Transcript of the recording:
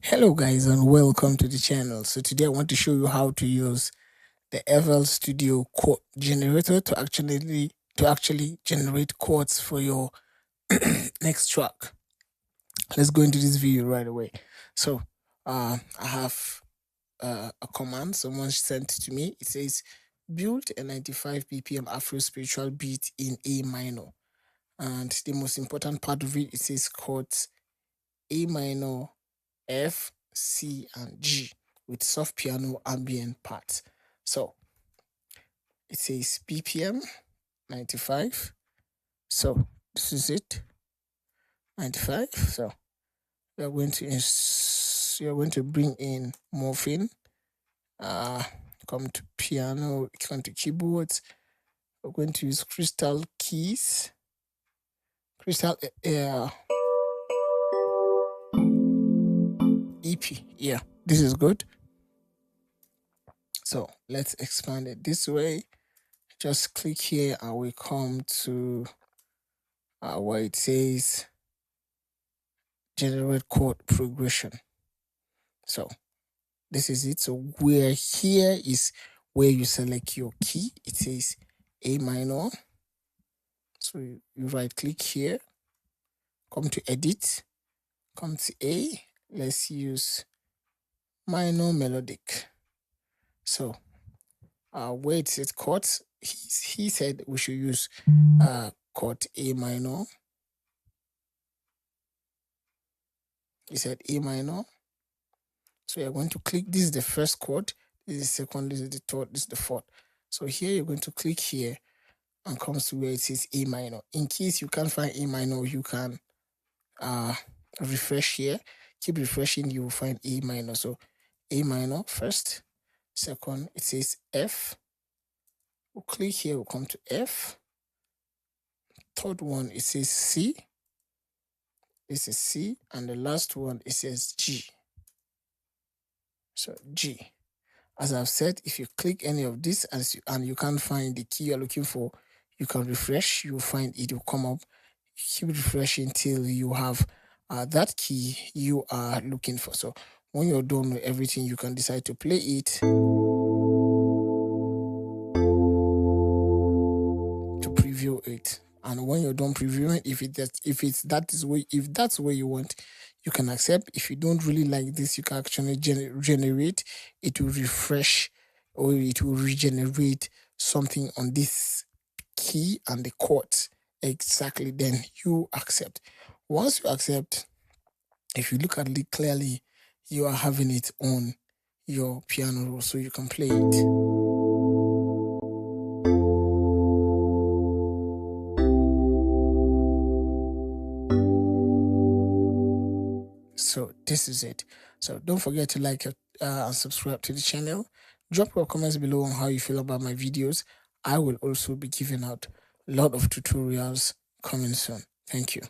Hello guys and welcome to the channel. So today I want to show you how to use the FL Studio Chord Generator to actually generate chords for your next track. Let's go into this video right away. So I have a command someone sent to me. It says build a 95 BPM Afro spiritual beat in A minor, and the most important part of it says chords A minor, F, C, and G with soft piano ambient parts. So it says BPM 95. So this is it, 95. So you're going to bring in morphine. Come to piano, come to keyboards. We're going to use crystal keys. Crystal EP. Yeah, this is good. So let's expand it this way. Just click here and we come to where it says generate chord progression. So this is it. So where here is where you select your key. It says A minor. So you right click here, come to edit, come to A. Let's use minor melodic. So where it says chords, he said we should use chord A minor. He said A minor. So you're going to click, this is the first chord, this is the second, this is the third, this is the fourth. So here you're going to click here and comes to where it says A minor. In case you can't find A minor, you can refresh here. Keep refreshing, you will find A minor. So A minor first, second it says F. We'll click here, we'll come to F. Third one it says C. This is C, and the last one it says G. So G. As I've said, if you click any of this and you can't find the key you're looking for, you can refresh, you'll find it will come up. Keep refreshing till you have that key you are looking for. So when you're done with everything, you can decide to play it to preview it. And when you're done previewing, if that's where you want, you can accept. If you don't really like this, you can actually generate. It will refresh or it will regenerate something on this key and the chords exactly. Then you accept. Once you accept, if you look at it clearly, you are having it on your piano roll, so you can play it. So this is it. So don't forget to like and subscribe to the channel. Drop your comments below on how you feel about my videos. I will also be giving out a lot of tutorials coming soon. Thank you.